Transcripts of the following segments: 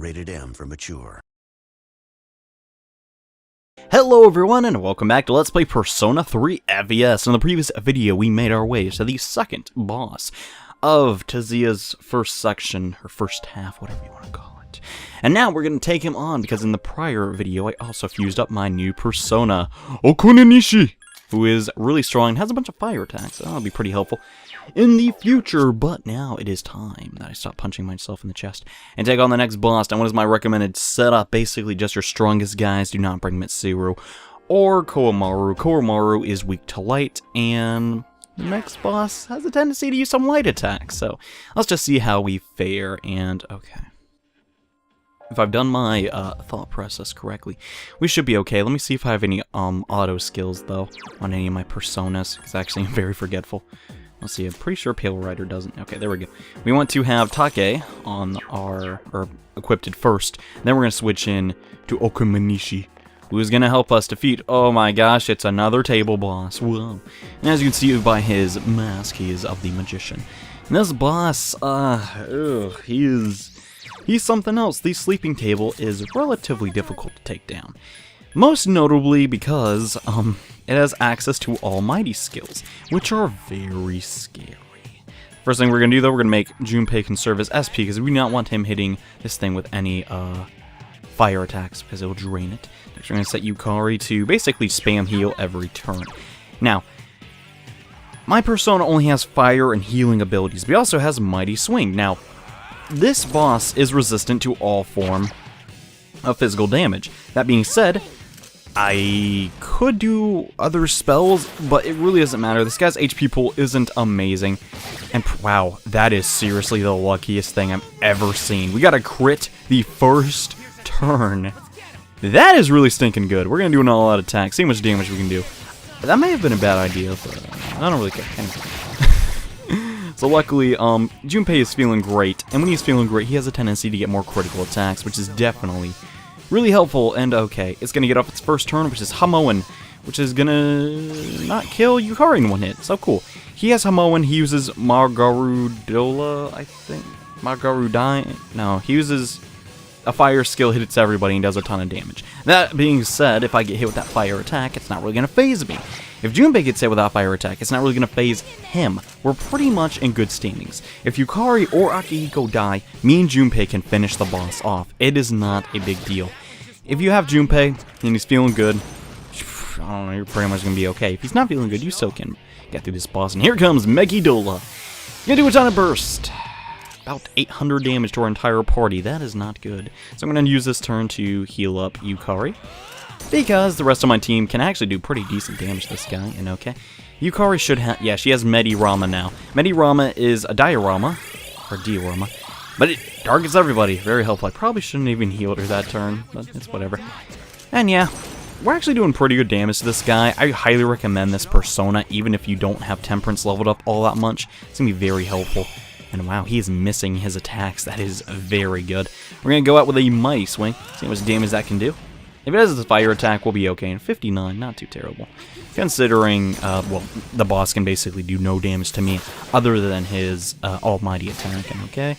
Rated M for mature. Hello everyone and welcome back to Let's Play Persona 3 FES. In the previous video we made our way to the second boss of Tizia's first section, or first half, whatever you want to call it. And now we're going to take him on because in the prior video I also fused up my new persona, Okuninishi, who is really strong and has a bunch of fire attacks, so that'll be pretty helpful in the future. But now it is time that I stop punching myself in the chest and take on the next boss. And what is my recommended setup? Basically just your strongest guys. Do not bring Mitsuru or Koamaru. Koamaru is weak to light, and the next boss has a tendency to use some light attacks. So let's just see how we fare. And okay, if I've done my thought process correctly, we should be okay. Let me see if I have any auto skills though on any of my personas, because actually I'm very forgetful. Let's see, I'm pretty sure Pale Rider doesn't. Okay, there we go. We want to have Take on our, or equipped it first. Then we're going to switch in to Okumanishi, who is going to help us defeat, oh my gosh, it's another table boss. Whoa. And as you can see by his mask, he is of the Magician. And this boss, he's something else. The sleeping table is relatively difficult to take down. Most notably because it has access to Almighty skills, which are very scary. First thing we're going to do though, we're going to make Junpei conserve his SP, because we do not want him hitting this thing with any fire attacks, because it will drain it. Next we're going to set Yukari to basically spam heal every turn. Now, my persona only has fire and healing abilities, but he also has Mighty Swing. Now, this boss is resistant to all form of physical damage. That being said, I could do other spells, but it really doesn't matter. This guy's HP pool isn't amazing. And wow, that is seriously the luckiest thing I've ever seen. We got a crit the first turn. That is really stinking good. We're going to do an all-out attack, see how much damage we can do. That may have been a bad idea, but I don't really care. Anyway. So luckily, Junpei is feeling great, and when he's feeling great, he has a tendency to get more critical attacks, which is definitely really helpful. And okay, it's going to get off its first turn, which is Hamoen, which is going to not kill Yukari in one hit. So cool. He has Hamoen, he uses Margarudola, I think. Margarudine? No, he uses a fire skill, hits everybody, and does a ton of damage. That being said, if I get hit with that fire attack, it's not really going to phase me. If Junpei gets hit with that fire attack, it's not really going to phase him. We're pretty much in good standings. If Yukari or Akihiko die, me and Junpei can finish the boss off. It is not a big deal. If you have Junpei and he's feeling good, I don't know, you're pretty much going to be okay. If he's not feeling good, you still can get through this boss. And here comes Megidola. Gonna do a ton of burst. About 800 damage to our entire party. That is not good. So I'm going to use this turn to heal up Yukari, because the rest of my team can actually do pretty decent damage to this guy. And okay, Yukari should have, yeah, she has Medirama now. Medirama is a diorama, or diorama, but it targets everybody. Very helpful. I probably shouldn't even healed her that turn, but it's whatever. And yeah, we're actually doing pretty good damage to this guy. I highly recommend this persona, even if you don't have Temperance leveled up all that much. It's going to be very helpful. And wow, he is missing his attacks. That is very good. We're going to go out with a Mighty Swing, see how much damage that can do. If it has a fire attack, we'll be okay. And 59, not too terrible. Considering, well, the boss can basically do no damage to me other than his almighty attack. And okay,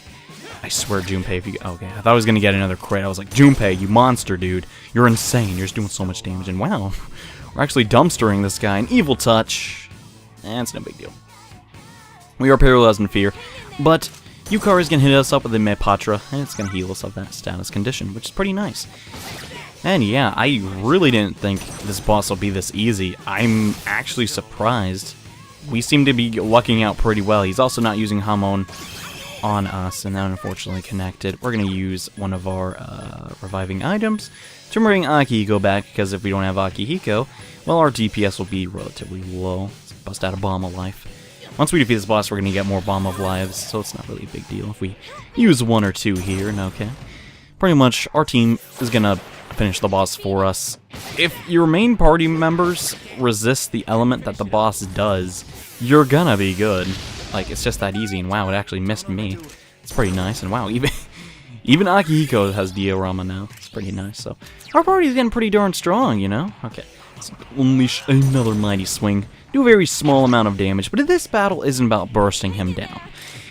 I swear, Junpei, if you... Okay, I thought I was going to get another crit. I was like, Junpei, you monster, dude. You're insane. You're just doing so much damage. And wow, we're actually dumpstering this guy. An Evil Touch. It's no big deal. We are paralyzed in fear. But Yukari's going to hit us up with a Mepatra, and it's going to heal us of that status condition, which is pretty nice. And yeah, I really didn't think this boss will be this easy. I'm actually surprised. We seem to be lucking out pretty well. He's also not using Hamon on us, and that unfortunately connected. We're going to use one of our reviving items to bring Akihiko back, because if we don't have Akihiko, well, our DPS will be relatively low. Let's bust out a Bomb of Life. Once we defeat this boss, we're going to get more Bomb of Lives, so it's not really a big deal if we use one or two here. And okay, pretty much our team is going to finish the boss for us. If your main party members resist the element that the boss does, you're gonna be good. Like, it's just that easy. And wow, it actually missed me. It's pretty nice. And wow, even Akihiko has diorama now. It's pretty nice. So our party's getting pretty darn strong, you know. Okay, let's unleash another Mighty Swing. Do a very small amount of damage, but this battle isn't about bursting him down.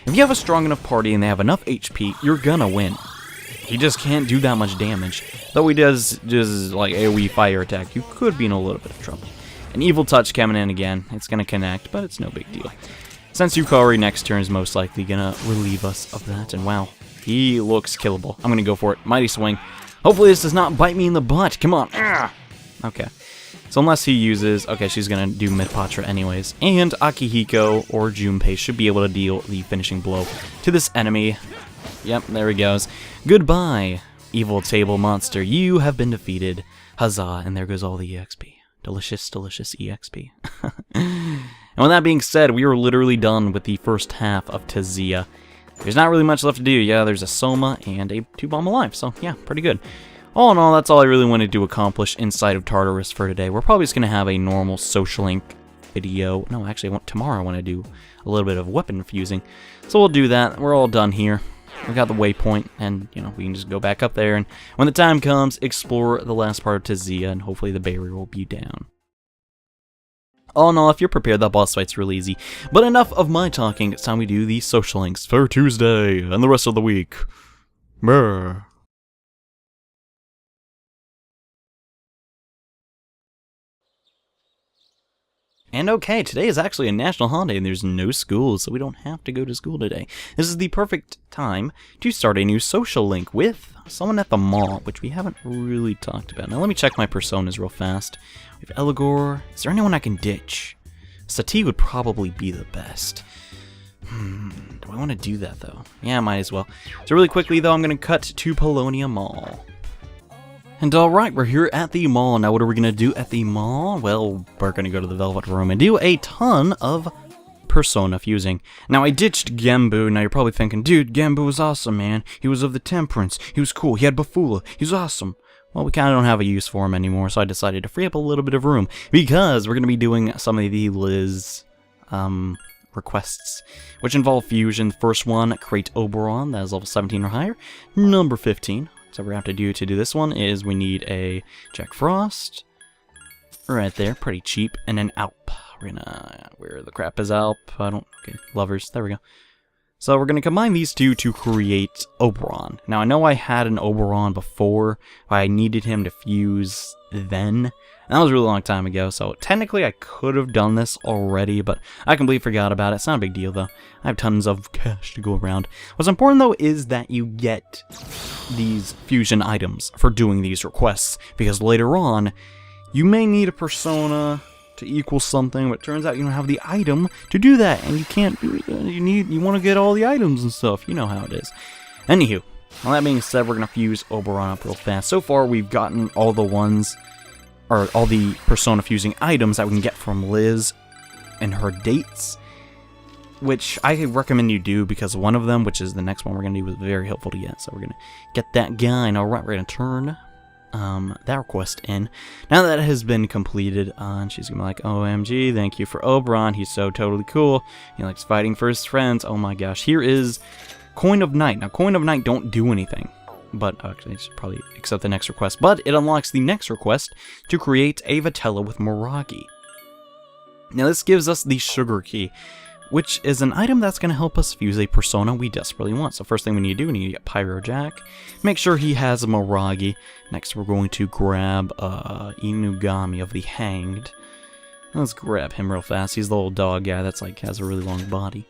If you have a strong enough party and they have enough HP, you're gonna win. he just can't do that much damage. Though he does just like AoE fire attack, you could be in a little bit of trouble. An evil touch coming in again. It's gonna connect, but it's no big deal. Since Yukari next turn is most likely gonna relieve us of that, and wow, he looks killable. I'm gonna go for it. Mighty Swing. Hopefully this does not bite me in the butt. Come on. Okay. So unless he uses... Okay, she's gonna do Mid-Patra anyways. And Akihiko or Junpei should be able to deal the finishing blow to this enemy. Yep, there he goes. Goodbye, evil table monster. You have been defeated. Huzzah, and there goes all the EXP. Delicious, delicious EXP. And with that being said, we are literally done with the first half of Tazia. There's not really much left to do. Yeah, there's a Soma and a 2-bomb alive, so yeah, pretty good. All in all, that's all I really wanted to accomplish inside of Tartarus for today. We're probably just going to have a normal Social Link video. No, actually, tomorrow I want to do a little bit of weapon fusing. So we'll do that. We're all done here. We got the waypoint, and, you know, we can just go back up there, and when the time comes, explore the last part of Tazia, and hopefully the barrier will be down. All in all, if you're prepared, that boss fight's really easy. But enough of my talking. It's time we do the Social Links for Tuesday and the rest of the week. Brr. And okay, today is actually a national holiday and there's no school, so we don't have to go to school today. This is the perfect time to start a new social link with someone at the mall, which we haven't really talked about. Now let me check my personas real fast. We have Eligor. Is there anyone I can ditch? Sati would probably be the best. Do I want to do that though? Yeah, I might as well. So really quickly though, I'm going to cut to Polonia Mall. And alright, we're here at the mall. Now what are we going to do at the mall? Well, we're going to go to the Velvet Room and do a ton of persona fusing. Now I ditched Gembu. Now you're probably thinking, dude, Gembu was awesome, man. He was of the Temperance. He was cool. He had Bafula. He was awesome. Well, we kind of don't have a use for him anymore, so I decided to free up a little bit of room because we're going to be doing some of the Liz requests, which involve fusion. First one, create Oberon. That is level 17 or higher. Number 15. So what we have to do this one is we need a Jack Frost. Right there, pretty cheap. And an Alp. We're gonna... Where the crap is Alp? I don't... Okay, Lovers. There we go. So we're gonna combine these two to create Oberon. Now I know I had an Oberon before. I needed him to fuse then. And that was a really long time ago, so technically I could have done this already, but I completely forgot about it. It's not a big deal, though. I have tons of cash to go around. What's important, though, is that you get these fusion items for doing these requests, because later on, you may need a persona to equal something, but it turns out you don't have the item to do that, and you can't do it. You want to get all the items and stuff. You know how it is. Anywho, all that being said, we're going to fuse Oberon up real fast. So far, we've gotten all the ones... or all the persona fusing items that we can get from Liz and her dates, which I recommend you do because one of them, which is the next one we're going to do, was very helpful to get. So we're going to get that guy, and alright, we're going to turn that request in. Now that has been completed, and she's going to be like, OMG, thank you for Oberon, he's so totally cool, he likes fighting for his friends, oh my gosh. Here is Coin of Night. Now Coin of Night don't do anything. But actually, I should probably accept the next request. But it unlocks the next request to create a Vitella with Miragi. Now this gives us the Sugar Key, which is an item that's going to help us fuse a persona we desperately want. So first thing we need to do, we need to get Pyro Jack. Make sure he has a Miragi. Next we're going to grab Inugami of the Hanged. Let's grab him real fast. He's the little dog guy that's like has a really long body.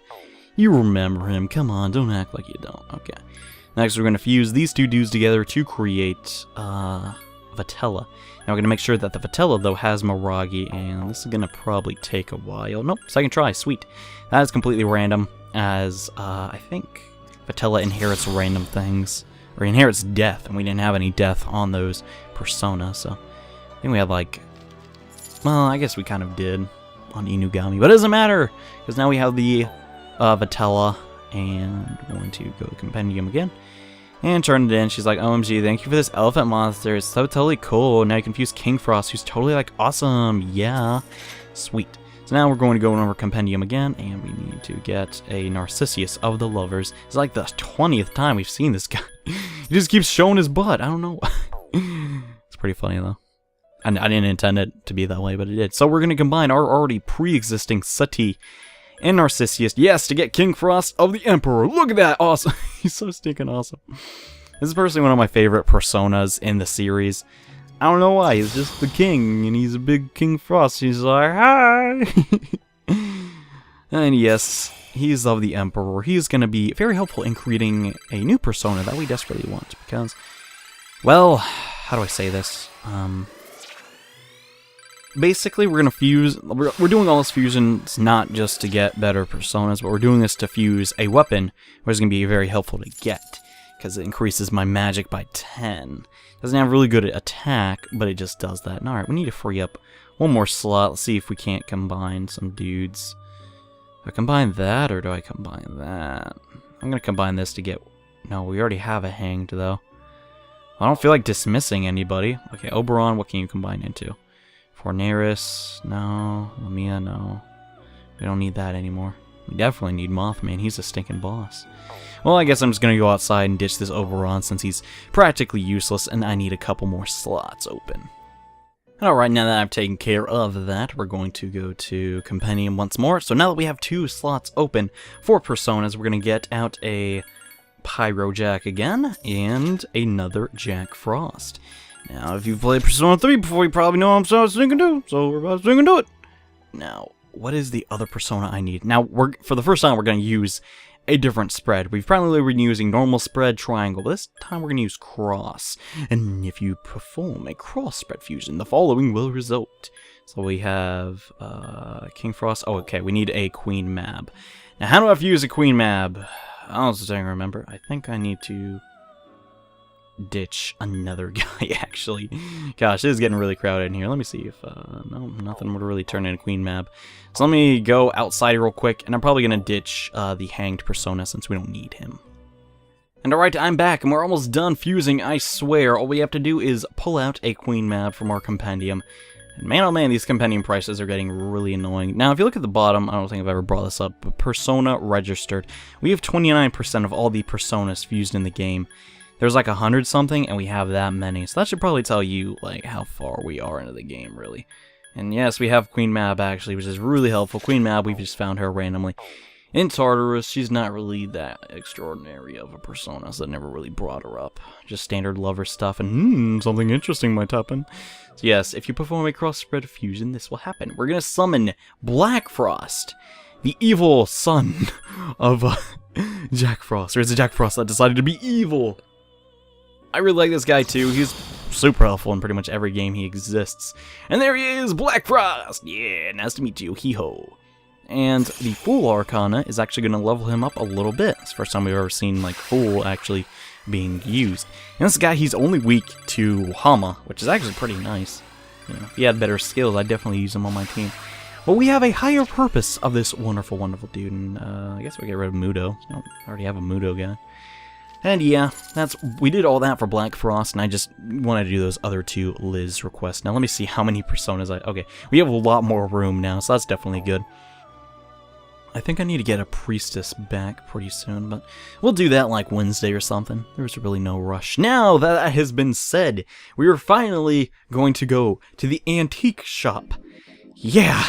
You remember him. Come on, don't act like you don't. Okay. Next, we're going to fuse these two dudes together to create Vitella. Now, we're going to make sure that the Vitella, though, has Miragi, and this is going to probably take a while. Nope, second try, sweet. That is completely random, as I think Vitella inherits random things, or inherits death, and we didn't have any death on those personas, so I think we had, like, well, I guess we kind of did on Inugami, but it doesn't matter, because now we have the Vitella. And we're going to go to Compendium again and turn it in. She's like, OMG, thank you for this elephant monster. It's so totally cool. Now you can fuse King Frost, who's totally like awesome. Yeah. Sweet. So now we're going to go over Compendium again, and we need to get a Narcissus of the Lovers. It's like the 20th time we've seen this guy. He just keeps showing his butt. I don't know. It's pretty funny, though. I didn't intend it to be that way, but it did. So we're going to combine our already pre-existing Sati and Narcissus, yes, to get King Frost of the Emperor. Look at that, awesome. He's so stinking awesome. This is personally one of my favorite personas in the series. I don't know why, he's just the king, and he's a big King Frost. He's like, hi! And yes, he's of the Emperor. He's going to be very helpful in creating a new persona that we desperately want, because, well, how do I say this? Basically, we're going to fuse, we're doing all this fusions not just to get better personas, but we're doing this to fuse a weapon, which is going to be very helpful to get, because it increases my magic by 10. Doesn't have really good attack, but it just does that. And alright, we need to free up one more slot. Let's see if we can't combine some dudes. Do I combine that, or do I combine that? I'm going to combine this to get... No, we already have a hanged, though. I don't feel like dismissing anybody. Okay, Oberon, what can you combine into? Fornaris, no. Lamia, no. We don't need that anymore. We definitely need Mothman. He's a stinking boss. Well, I guess I'm just going to go outside and ditch this Oberon since he's practically useless and I need a couple more slots open. Alright, now that I've taken care of that, we're going to go to Compendium once more. So now that we have 2 slots open for personas, we're going to get out a Pyro Jack again and another Jack Frost. Now, if you've played Persona 3 before, you probably know I'm thinking to, so we're about to do it. Now, what is the other persona I need? Now, for the first time, we're going to use a different spread. We've probably been using normal spread, triangle, but this time we're going to use cross. And if you perform a cross spread fusion, the following will result. So we have King Frost. Oh, okay, we need a Queen Mab. Now, how do I fuse a Queen Mab? I don't remember. I think I need to ditch another guy, actually. Gosh, this is getting really crowded in here. Let me see if, no, nothing would really turn into Queen Mab. So let me go outside real quick, and I'm probably going to ditch the hanged persona since we don't need him. And alright, I'm back, and we're almost done fusing, I swear. All we have to do is pull out a Queen Mab from our compendium. And man, oh man, these compendium prices are getting really annoying. Now, if you look at the bottom, I don't think I've ever brought this up, but Persona Registered. We have 29% of all the personas fused in the game. There's like 100 something, and we have that many. So that should probably tell you, like, how far we are into the game, really. And yes, we have Queen Mab, actually, which is really helpful. Queen Mab, we've just found her randomly. In Tartarus, she's not really that extraordinary of a persona, so I never really brought her up. Just standard lover stuff, and something interesting might happen. So yes, if you perform a cross-spread fusion, this will happen. We're gonna summon Black Frost, the evil son of Jack Frost. Or is it Jack Frost that decided to be evil? I really like this guy too. He's super helpful in pretty much every game he exists. And there he is, Black Frost! Yeah, nice to meet you, hee-ho. And the Fool Arcana is actually going to level him up a little bit. It's the first time we've ever seen, like, Fool actually being used. And this guy, he's only weak to Hama, which is actually pretty nice. You know, if he had better skills, I'd definitely use him on my team. But we have a higher purpose of this wonderful, wonderful dude. And I guess we get rid of Mudo. I already have a Mudo guy. And yeah, we did all that for Black Frost, and I just wanted to do those other 2 Liz requests. Now let me see how many personas okay, we have a lot more room now, so that's definitely good. I think I need to get a Priestess back pretty soon, but we'll do that like Wednesday or something. There's really no rush. Now that has been said, we are finally going to go to the antique shop. Yeah!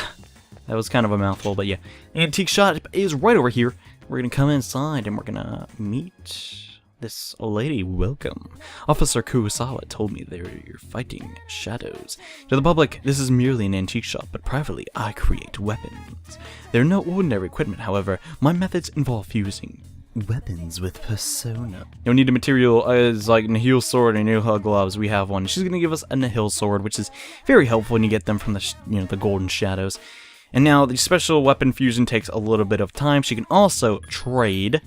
That was kind of a mouthful, but yeah. Antique shop is right over here. We're gonna come inside and we're gonna meet this lady. Welcome. Officer Kurosawa told me you're fighting shadows. To the public, this is merely an antique shop, but privately, I create weapons. They're no ordinary equipment, however. My methods involve fusing weapons with persona. You'll need a material as like Nihil sword and Nihil gloves. We have one. She's gonna give us a Nihil sword, which is very helpful when you get them from the the golden shadows. And now the special weapon fusion takes a little bit of time. She can also trade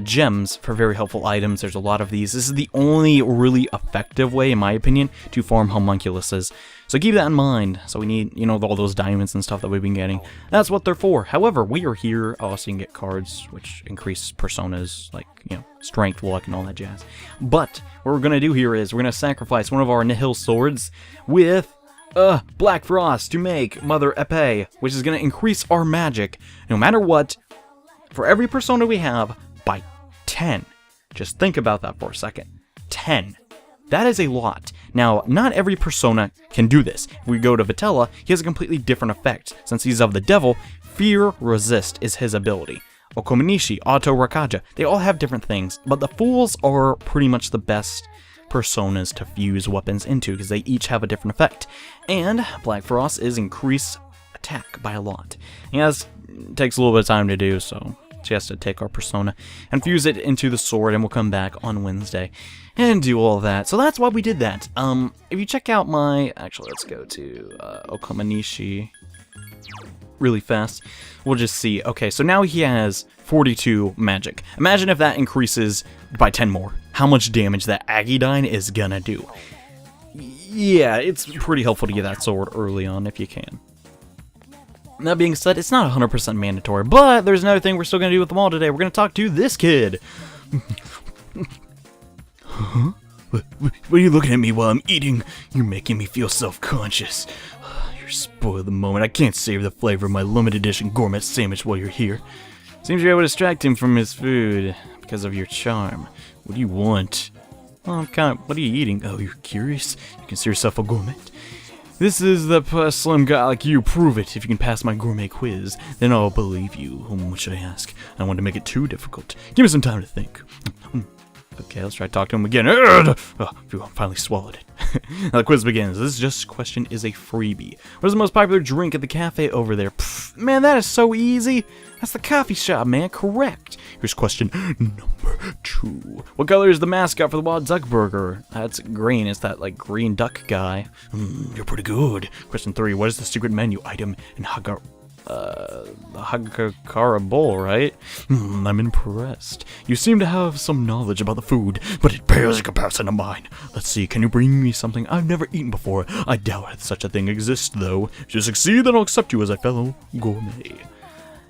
gems for very helpful items. There's a lot of these. This is the only really effective way, in my opinion, to farm homunculuses. So keep that in mind. So we need, all those diamonds and stuff that we've been getting. That's what they're for. However, we are here. So you can get cards, which increase personas, like, strength, luck, and all that jazz. But what we're going to do here is we're going to sacrifice one of our Nihil swords with Black Frost to make Mother Epée, which is going to increase our magic, no matter what, for every persona we have, by 10. Just think about that for a second. 10. That is a lot. Now, not every persona can do this. If we go to Vitella, he has a completely different effect. Since he's of the devil, Fear Resist is his ability. Okomanishi, Auto Rakaja. They all have different things, but the Fools are pretty much the best personas to fuse weapons into because they each have a different effect. And Black Frost is increase attack by a lot. It takes a little bit of time to do, so she has to take our persona and fuse it into the sword, and we'll come back on Wednesday and do all that. So that's why we did that. If you check out my... Actually, let's go to Okomanishi really fast. We'll just see. Okay, so now he has 42 magic. Imagine if that increases by 10 more. How much damage that Agidyne is gonna do. Yeah, it's pretty helpful to get that sword early on if you can. That being said, it's not 100% mandatory, but there's another thing we're still gonna do with them all today. We're gonna talk to this kid. Huh? What are you looking at me while I'm eating? You're making me feel self-conscious. You're spoiled the moment. I can't savor the flavor of my limited edition gourmet sandwich while you're here. Seems you're able to distract him from his food because of your charm. What do you want? Well, what are you eating? Oh, you're curious? You consider yourself a gourmet? This is the slim guy like you. Prove it. If you can pass my gourmet quiz, then I'll believe you. What should I ask? I don't want to make it too difficult. Give me some time to think. Okay, let's try to talk to him again. Oh, I finally swallowed it. Now the quiz begins. This question is a freebie. What is the most popular drink at the cafe over there? Pfft, man, that is so easy. That's the coffee shop, man. Correct. Here's question number 2. What color is the mascot for the Wild Duck Burger? That's green. It's that, like, green duck guy. You're pretty good. Question 3. What is the secret menu item in the Hagakara bowl, right? I'm impressed. You seem to have some knowledge about the food, but it pales in comparison to mine. Let's see, can you bring me something I've never eaten before? I doubt such a thing exists, though. If you succeed, then I'll accept you as a fellow gourmet.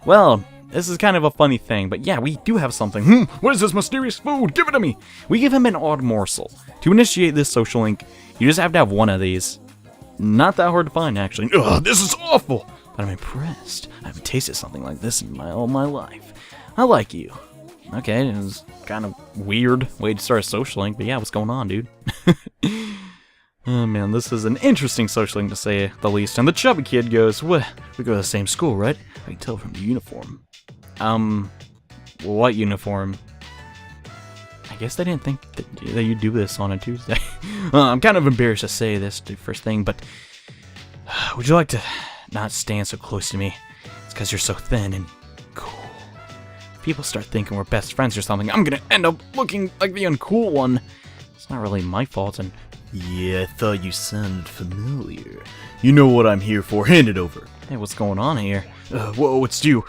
Well, this is kind of a funny thing, but yeah, we do have something. What is this mysterious food? Give it to me! We give him an odd morsel. To initiate this social link, you just have to have one of these. Not that hard to find, actually. Ugh, this is awful! But I'm impressed. I haven't tasted something like this in all my life. I like you. Okay, it was kind of weird way to start a social link, but yeah, what's going on, dude? Oh man, this is an interesting social link to say the least. And the chubby kid goes, "What? We go to the same school, right? I can tell from the uniform." What uniform? I guess they didn't think that you'd do this on a Tuesday. I'm kind of embarrassed to say this first thing, but would you like to not stand so close to me? It's because you're so thin and cool. If people start thinking we're best friends or something, I'm gonna end up looking like the uncool one. It's not really my fault, and yeah, I thought you sounded familiar. You know what I'm here for. Hand it over. Hey, what's going on here? Whoa, it's you.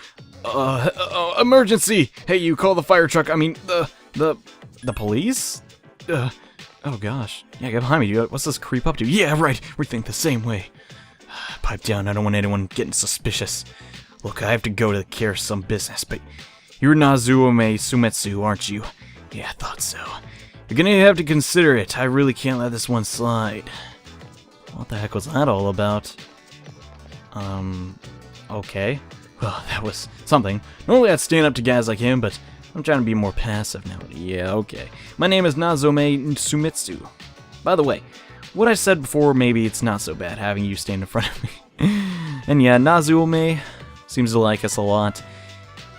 Emergency! Hey, you call the fire truck. I mean, the police? Oh gosh. Yeah, get behind me, dude. What's this creep up to? Yeah, right. We think the same way. Pipe down. I don't want anyone getting suspicious. Look, I have to go to care of some business, but you're Nozomi Sumetsu, aren't you? Yeah, I thought so. You're gonna have to consider it. I really can't let this one slide. What the heck was that all about? Okay. Well, that was something. Normally I'd stand up to guys like him, but I'm trying to be more passive now. Yeah, okay. My name is Nozomi Sumetsu. By the way, what I said before, maybe it's not so bad having you stand in front of me. And yeah, Nozomi seems to like us a lot.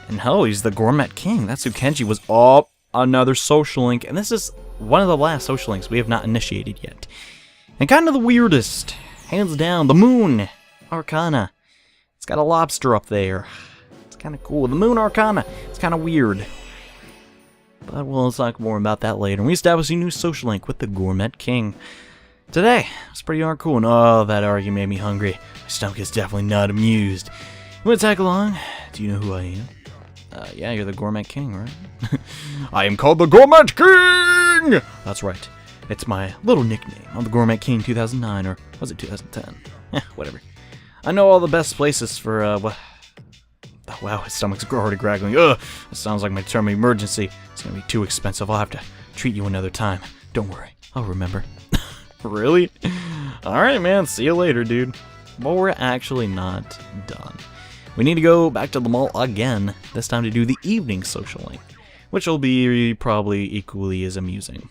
And oh, he's the Gourmet King. That's who Kenji was. Oh, another social link. And this is one of the last social links we have not initiated yet. And kind of the weirdest. Hands down, the Moon Arcana. It's got a lobster up there. It's kind of cool. The Moon Arcana. It's kind of weird. But we'll talk more about that later. We established a new social link with the Gourmet King. Today, it's pretty darn cool. And oh, that argument made me hungry. My stomach is definitely not amused. You want to tag along? Do you know who I am? Yeah, you're the Gourmet King, right? I am called the Gourmet King! That's right. It's my little nickname. I'm the Gourmet King 2009, or was it 2010? Whatever. I know all the best places for, Oh, wow, his stomach's already graggling. Ugh, that sounds like my term of emergency. It's gonna be too expensive. I'll have to treat you another time. Don't worry, I'll remember. Really? Alright, man, see you later, dude. But we're actually not done. We need to go back to the mall again, this time to do the evening social link, which will be probably equally as amusing.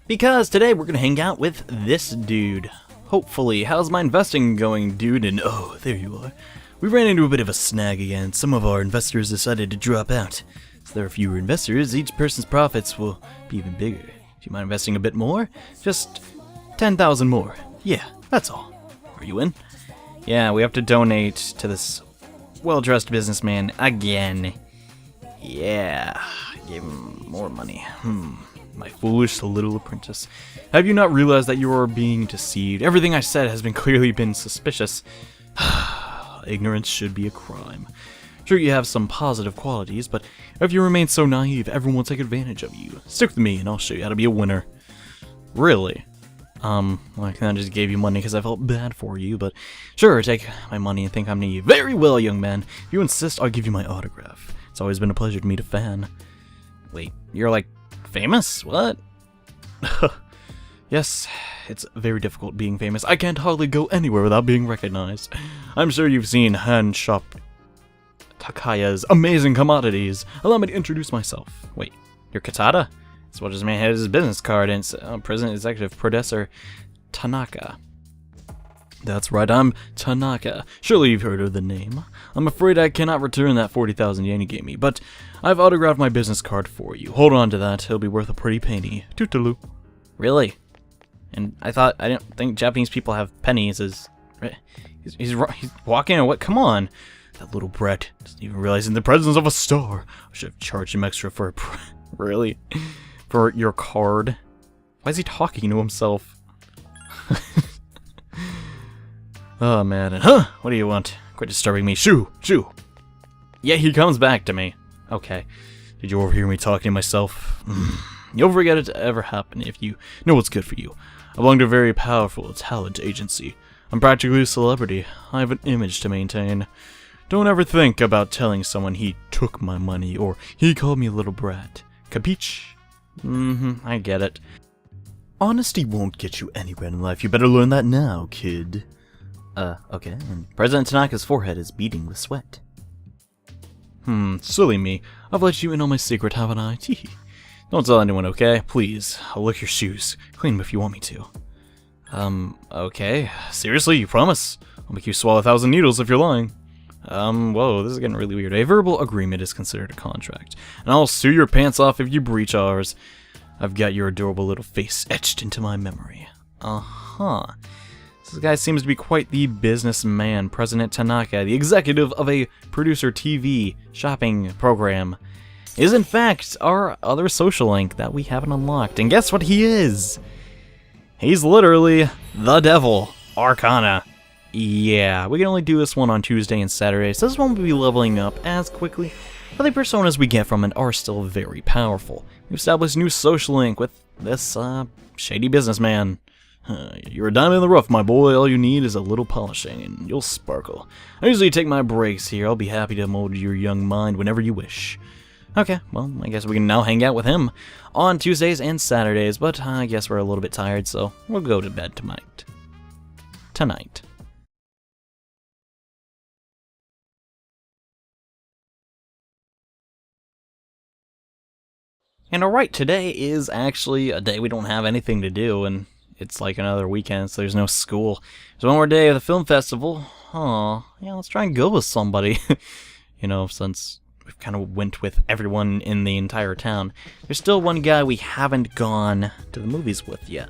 Because today we're gonna hang out with this dude. Hopefully. How's my investing going, dude? And oh, there you are. We ran into a bit of a snag again. Some of our investors decided to drop out. So there are fewer investors, each person's profits will be even bigger. Do you mind investing a bit more? Just 10,000 more. Yeah, that's all. Are you in? Yeah, we have to donate to this well-dressed businessman again. Yeah, give him more money. My foolish little apprentice. Have you not realized that you are being deceived? Everything I said has clearly been suspicious. Ignorance should be a crime. Sure, you have some positive qualities, but if you remain so naive, everyone will take advantage of you. Stick with me and I'll show you how to be a winner. Really? Well, I kinda just gave you money because I felt bad for you, but sure, take my money and think I'm naive. Very well, young man. If you insist, I'll give you my autograph. It's always been a pleasure to meet a fan. Wait, you're like, famous? What? Yes, it's very difficult being famous. I can't hardly go anywhere without being recognized. I'm sure you've seen Hand Shop Takaya's amazing commodities. Allow me to introduce myself. Wait, you're Katada? That's what his man had his business card, and it's President Executive Producer Tanaka. That's right, I'm Tanaka. Surely you've heard of the name. I'm afraid I cannot return that 40,000 yen you gave me, but I've autographed my business card for you. Hold on to that, it'll be worth a pretty penny. Tootaloo. Really? And I didn't think Japanese people have pennies as... He's walking or what? Come on. That little brat doesn't even realize in the presence of a star. I should have charged him extra for really? For your card? Why is he talking to himself? Oh man, and what do you want? Quit disturbing me. Shoo! Shoo! Yeah, he comes back to me. Okay. Did you overhear me talking to myself? You'll forget it to ever happen if you know what's good for you. I belong to a very powerful talent agency. I'm practically a celebrity. I have an image to maintain. Don't ever think about telling someone he took my money or he called me a little brat. Capiche? I get it. Honesty won't get you anywhere in life. You better learn that now, kid. Okay. And President Tanaka's forehead is beading with sweat. Silly me. I've let you in on my secret, haven't I? Teehee. Don't tell anyone, okay? Please. I'll lick your shoes. Clean them if you want me to. Okay. Seriously, you promise? I'll make you swallow 1,000 needles if you're lying. Whoa, this is getting really weird. A verbal agreement is considered a contract, and I'll sue your pants off if you breach ours. I've got your adorable little face etched into my memory. This guy seems to be quite the businessman. President Tanaka, the executive of a producer TV shopping program, is in fact our other social link that we haven't unlocked. And guess what he is? He's literally the devil. Arcana. Yeah, we can only do this one on Tuesday and Saturday, so this one will be leveling up as quickly, but the personas we get from it are still very powerful. We've established a new social link with this, shady businessman. You're a diamond in the rough, my boy. All you need is a little polishing, and you'll sparkle. I usually take my breaks here. I'll be happy to mold your young mind whenever you wish. Okay, well, I guess we can now hang out with him on Tuesdays and Saturdays, but I guess we're a little bit tired, so we'll go to bed tonight. And alright, today is actually a day we don't have anything to do, and it's like another weekend, so there's no school. There's one more day of the film festival. Yeah, let's try and go with somebody. You know, since we've kind of went with everyone in the entire town. There's still one guy we haven't gone to the movies with yet.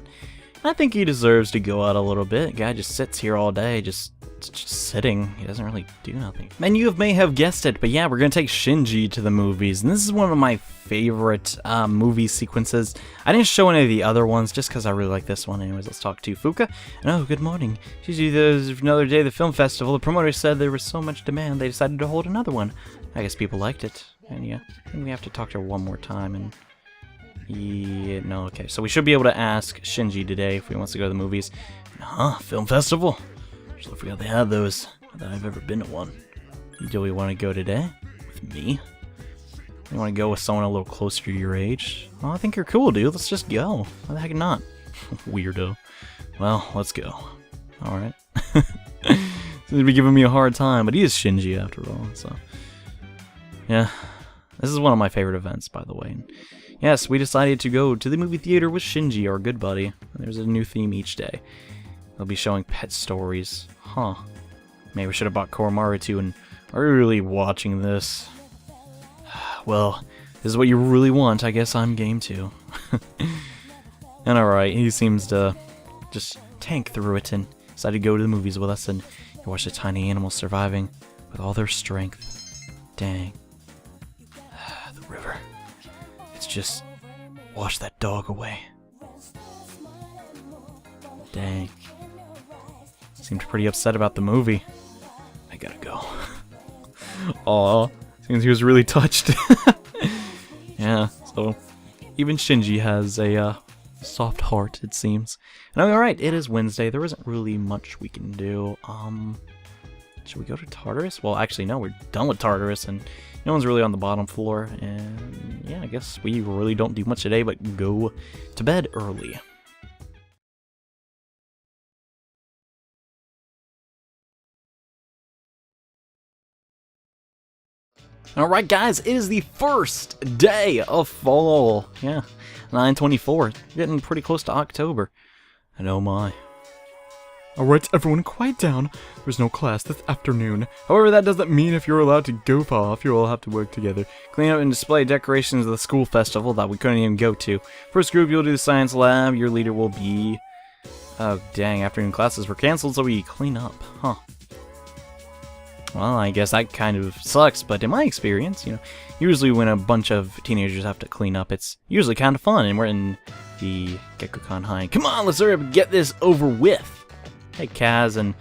I think he deserves to go out a little bit. Guy just sits here all day, just sitting. He doesn't really do nothing. And you may have guessed it, but yeah, we're gonna take Shinji to the movies, and this is one of my favorite movie sequences. I didn't show any of the other ones just because I really like this one. Anyways, let's talk to Fuka. And oh, good morning. Shinji, there's another day of the film festival. The promoter said there was so much demand, they decided to hold another one. I guess people liked it. And yeah, I think we have to talk to her one more time. And yeah, no, okay. So we should be able to ask Shinji today if he wants to go to the movies. Film festival? I forgot they had those. Not that I've ever been to one. Do we want to go today? With me? You want to go with someone a little closer to your age? Oh, I think you're cool, dude. Let's just go. Why the heck not? Weirdo. Well, let's go. Alright. Seems to be giving me a hard time, but he is Shinji after all, so. Yeah. This is one of my favorite events, by the way. And yes, we decided to go to the movie theater with Shinji, our good buddy. There's a new theme each day. They'll be showing pet stories. Maybe we should have bought Koromaru too, and are you really watching this? Well, this is what you really want, I guess I'm game too. And alright, he seems to just tank through it and decided to go to the movies with us and watch the tiny animals surviving with all their strength. Dang. The river. It's just wash that dog away. Dang. Seemed pretty upset about the movie. I gotta go. Aw, seems he was really touched. Yeah, so even Shinji has a soft heart, it seems. And alright, it is Wednesday. There isn't really much we can do. Should we go to Tartarus? Well, actually, no, we're done with Tartarus, and no one's really on the bottom floor. And yeah, I guess we really don't do much today, but go to bed early. Alright guys, it is the first day of fall. Yeah, 9/24. Getting pretty close to October. And oh my. Alright everyone, quiet down. There's no class this afternoon. However, that doesn't mean if you're allowed to goof off, you'll all have to work together. Clean up and display decorations of the school festival that we couldn't even go to. First group, you'll do the science lab. Your leader will be... Oh dang, afternoon classes were cancelled, so we clean up. Huh. Well, I guess that kind of sucks, but in my experience, you know, usually when a bunch of teenagers have to clean up, it's usually kind of fun, and we're in the Gekkokan High. Come on, let's hurry up and get this over with! Hey, Kaz and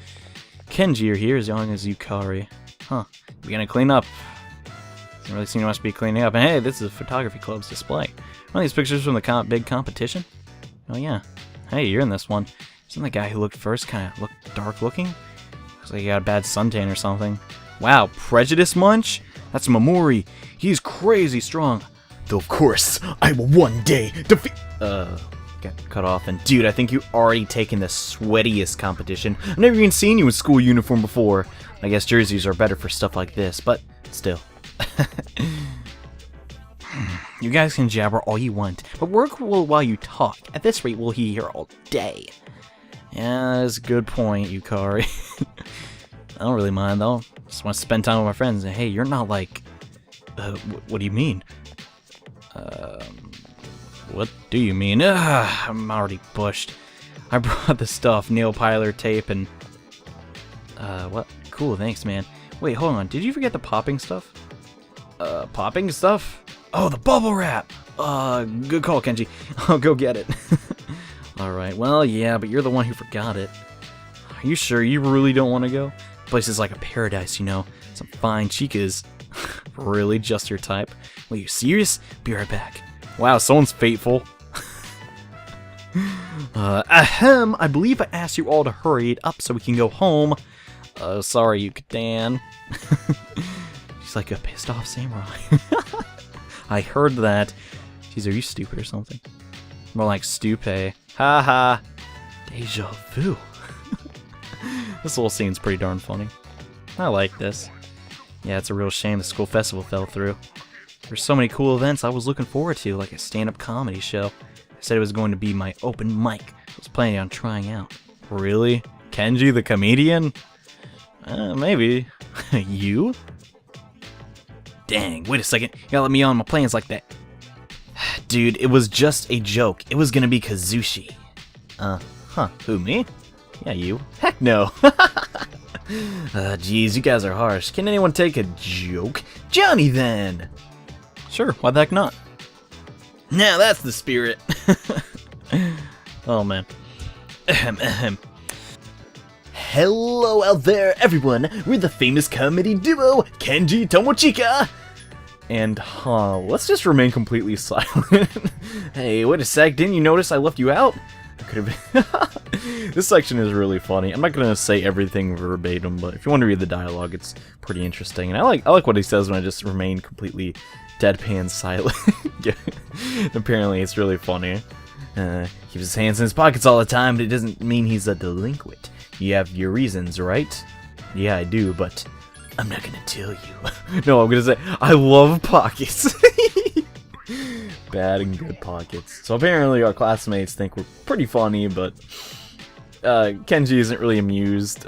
Kenji are here, as young as Yukari. Huh, we're gonna clean up. Doesn't really seem to us be cleaning up. And hey, this is a photography club's display. One of these pictures from the big competition? Oh yeah. Hey, you're in this one. Isn't the guy who looked first kind of dark looking? Looks like he got a bad suntan or something. Wow, Prejudice Munch? That's Mamori. He's crazy strong. Though of course, I will one day defeat... Got cut off. And dude, I think you already taken the sweatiest competition. I've never even seen you in school uniform before. I guess jerseys are better for stuff like this, but still. You guys can jabber all you want, but work while you talk. At this rate, we'll be here all day. Yeah, that's a good point, Yukari. I don't really mind, though. Just want to spend time with my friends. And hey, you're not like... what do you mean? What do you mean? I'm already bushed. I brought the stuff, nail piler, tape, and... what? Cool, thanks, man. Wait, hold on. Did you forget the popping stuff? Popping stuff? Oh, the bubble wrap! Good call, Kenji. I'll go get it. Alright, well, yeah, but you're the one who forgot it. Are you sure you really don't want to go? The place is like a paradise, you know. Some fine chicas. Really just your type? Wait, you serious? Be right back. Wow, someone's fateful. Ahem, I believe I asked you all to hurry it up so we can go home. Sorry, Dan. She's like a pissed off samurai. I heard that. Jeez, are you stupid or something? More like stupe. Haha. Deja vu. This whole scene's pretty darn funny. I like this. Yeah, it's a real shame the school festival fell through. There's so many cool events I was looking forward to, like a stand-up comedy show. I said it was going to be my open mic. I was planning on trying out. Really? Kenji the comedian? Maybe. You? Dang, wait a second. You gotta let me on my plans like that. Dude, it was just a joke. It was gonna be Kazushi. Huh. Who, me? Yeah, you. Heck no. Geez, you guys are harsh. Can anyone take a joke? Johnny, then! Sure, why the heck not? Now that's the spirit. Oh, man. Hello out there, everyone. We're the famous comedy duo, Kenji Tomochika. And, let's just remain completely silent. Hey, wait a sec, didn't you notice I left you out? I could have been... This section is really funny. I'm not gonna say everything verbatim, but if you want to read the dialogue, it's pretty interesting. And I like what he says when I just remain completely deadpan silent. Apparently, it's really funny. Keeps his hands in his pockets all the time, but it doesn't mean he's a delinquent. You have your reasons, right? Yeah, I do, but I'm not gonna tell you. No, I'm gonna say, I love pockets. Bad and good pockets. So apparently our classmates think we're pretty funny, but Kenji isn't really amused.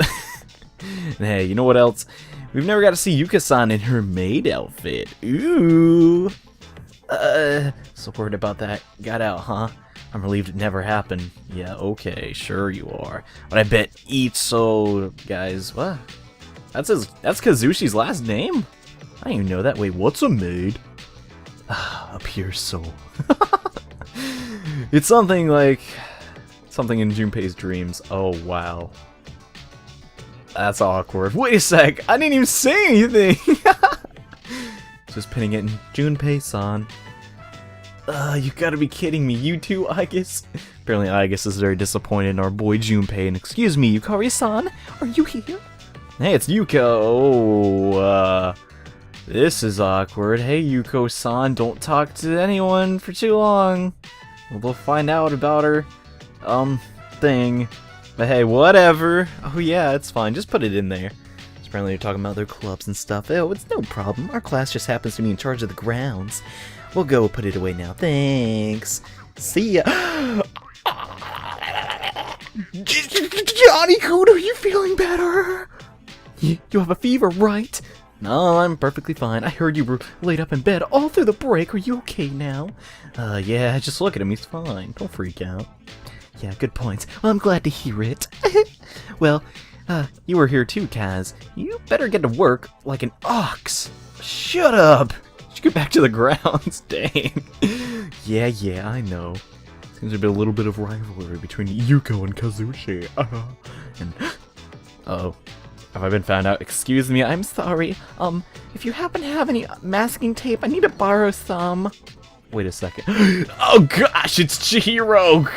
And hey, you know what else? We've never got to see Yuka-san in her maid outfit. Ooh. So worried about that. Got out, huh? I'm relieved it never happened. Yeah, okay, sure you are. But I bet Itso, guys, what? That's Kazushi's last name? I didn't even know that. Wait, what's a maid? A pure soul. It's something like something in Junpei's dreams. Oh wow. That's awkward. Wait a sec, I didn't even say anything! Just pinning it in Junpei-san. You gotta be kidding me, you too, Aigis? Apparently Aigis is very disappointed in our boy Junpei, and excuse me, Yukari-san, are you here? Hey, it's Yuko. Oh, this is awkward. Hey, Yuko-san, don't talk to anyone for too long. We'll find out about her, thing. But hey, whatever. Oh yeah, it's fine, just put it in there. Apparently they're talking about their clubs and stuff. Oh, it's no problem. Our class just happens to be in charge of the grounds. We'll go put it away now. Thanks. See ya. Johnny-kun, are you feeling better? You have a fever, right? No, I'm perfectly fine. I heard you were laid up in bed all through the break. Are you okay now? Yeah, just look at him. He's fine. Don't freak out. Yeah, good points. Well, I'm glad to hear it. Well, you were here too, Kaz. You better get to work like an ox. Shut up! Just get back to the grounds, dang. Yeah, I know. Seems to be a little bit of rivalry between Yuko and Kazushi. Uh-oh. Have I been found out? Excuse me, I'm sorry. If you happen to have any masking tape, I need to borrow some. Wait a second. Oh gosh, it's Chihiro!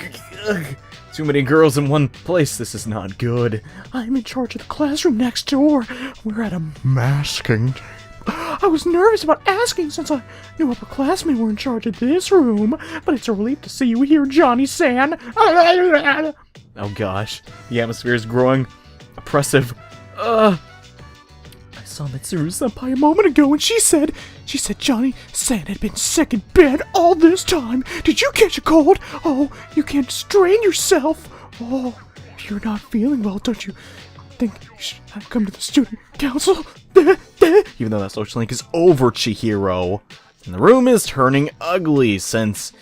Ugh. Too many girls in one place, this is not good. I'm in charge of the classroom next door. We're at a masking tape. I was nervous about asking since I knew upperclassmen were in charge of this room, but it's a relief to see you here, Johnny-san. Oh gosh, the atmosphere is growing oppressive. I saw Mitsuru-senpai a moment ago and she said Johnny-san had been sick in bed all this time. Did you catch a cold? Oh, you can't strain yourself. Oh, if you're not feeling well, don't you think you should have come to the student council? Even though that social link is over, Chihiro. And the room is turning ugly since,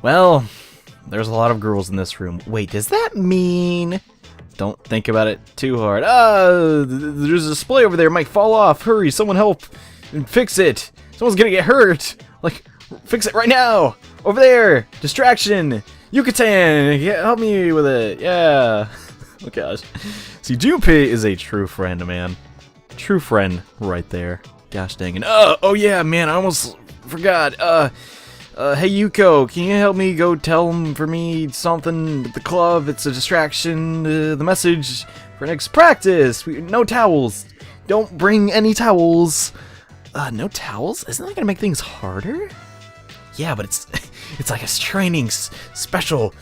well, there's a lot of girls in this room. Wait, does that mean... Don't think about it too hard. There's a display over there. It might fall off. Hurry, someone help and fix it. Someone's gonna get hurt. Like, fix it right now. Over there. Distraction. Yucatan, help me with it. Yeah. Oh gosh. See, Junpei is a true friend, man. True friend right there. Gosh dang it. Oh yeah, man. I almost forgot. Hey Yuko, can you help me go tell him for me something at the club? It's a distraction. The message for next practice. No towels. Don't bring any towels. No towels? Isn't that gonna make things harder? Yeah, but it's like a training special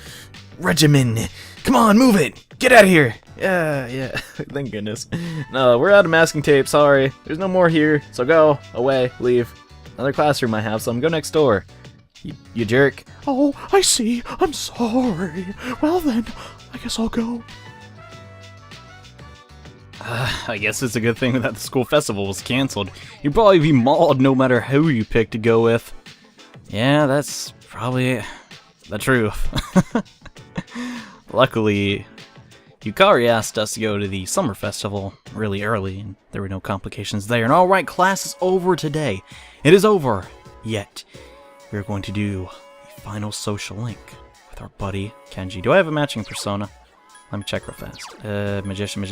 regimen. Come on, move it. Get out of here. Yeah. Thank goodness. No, we're out of masking tape. Sorry. There's no more here. So go away. Leave. Another classroom I have some. Go next door. You jerk. Oh, I see. I'm sorry. Well then, I guess I'll go. I guess it's a good thing that the school festival was canceled. You'd probably be mauled no matter who you pick to go with. Yeah, that's probably the truth. Luckily, Yukari asked us to go to the summer festival really early, and there were no complications there. And alright, class is over today. It is over. Yet, we're going to do the final social link with our buddy Kenji. Do I have a matching persona? Let me check real fast. Magician.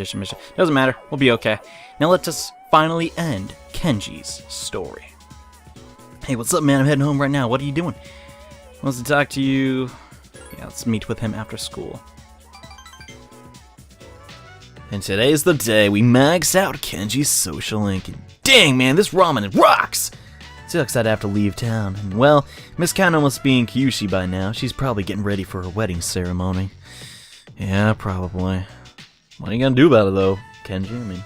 Doesn't matter. We'll be okay. Now let us finally end Kenji's story. Hey, what's up, man? I'm heading home right now. What are you doing? Wants to talk to you. Yeah, let's meet with him after school. And today's the day we max out Kenji's social link. And dang, man, this ramen rocks! Sucks I'd have to leave town. And well, Miss Kano must be in Kyushu by now. She's probably getting ready for her wedding ceremony. Yeah, probably. What are you gonna do about it, though, Kenji? I mean,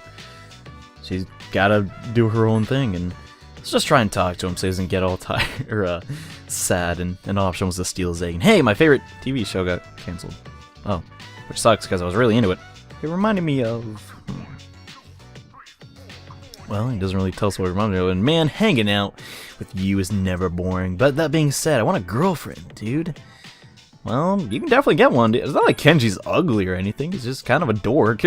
she's gotta do her own thing, and let's just try and talk to him so he doesn't get all tired or sad. And an option was to steal his egg. And hey, my favorite TV show got canceled. Oh, which sucks because I was really into it. It reminded me of Well, he doesn't really tell us what we're doing. And man, hanging out with you is never boring. But that being said, I want a girlfriend, dude. Well, you can definitely get one. It's not like Kenji's ugly or anything. He's just kind of a dork.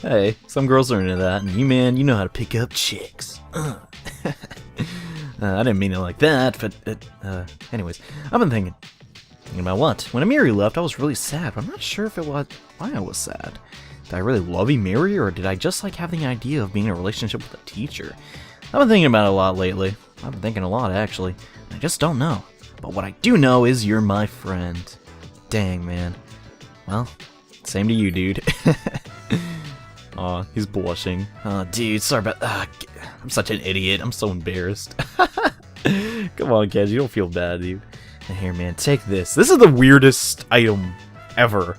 Hey, some girls are into that. And you, man, you know how to pick up chicks. I didn't mean it like that, but anyways, I've been thinking about what? When Amiri left, I was really sad, but I'm not sure if it was why I was sad. Did I really love Amiri, or did I just like having the idea of being in a relationship with a teacher? I've been thinking about it a lot lately. I've been thinking a lot, actually. I just don't know. But what I do know is you're my friend. Dang, man. Well, same to you, dude. Aw, he's blushing. Oh, dude, sorry about... I'm such an idiot. I'm so embarrassed. Come on, Kenji, you don't feel bad, dude. And here, man, take this. This is the weirdest item ever.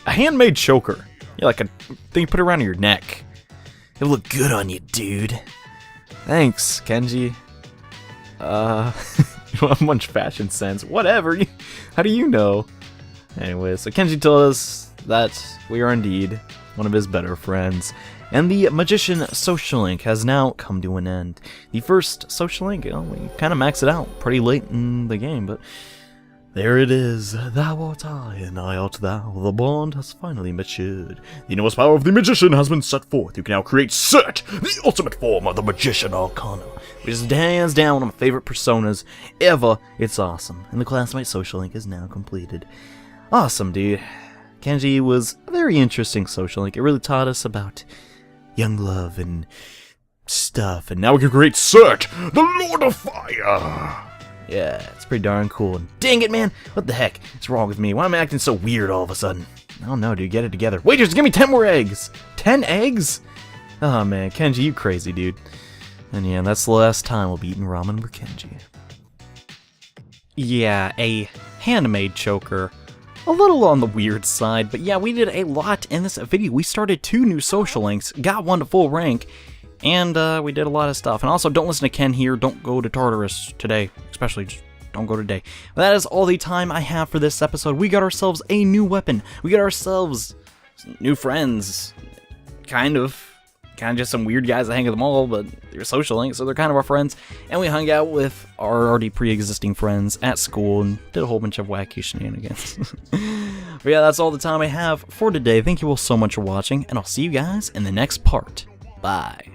A handmade choker. Yeah, like a thing you put around your neck. It'll look good on you, dude. Thanks, Kenji. You don't have much fashion sense. Whatever. How do you know? Anyway, so Kenji told us that we are indeed one of his better friends. And the Magician Social Link has now come to an end. The first Social Link, you know, we kind of maxed it out pretty late in the game, but there it is. Thou art I, and I art thou. The bond has finally matured. The enormous power of the Magician has been set forth. You can now create Set, the ultimate form of the Magician Arcana, which is hands down one of my favorite personas ever. It's awesome. And the Classmate Social Link is now completed. Awesome, dude. Kenji was a very interesting Social Link. It really taught us about young love and stuff. And now we can create Set, the Lord of Fire. Yeah, it's pretty darn cool. And dang it, man. What the heck is wrong with me? Why am I acting so weird all of a sudden? I don't know, dude. Get it together. Wait, just give me 10 more eggs. 10 eggs? Oh, man. Kenji, you crazy, dude. And yeah, that's the last time we'll be eating ramen with Kenji. Yeah, a handmade choker. A little on the weird side, but yeah, we did a lot in this video. We started 2 new social links, got 1 to full rank, and we did a lot of stuff. And also, don't listen to Ken here. Don't go to Tartarus today. Especially, just don't go today. But that is all the time I have for this episode. We got ourselves a new weapon. We got ourselves new friends. Kind of just some weird guys that hang at the mall, but they're social links, so they're kind of our friends. And we hung out with our already pre-existing friends at school and did a whole bunch of wacky shenanigans. But yeah, that's all the time I have for today. Thank you all so much for watching, and I'll see you guys in the next part. Bye.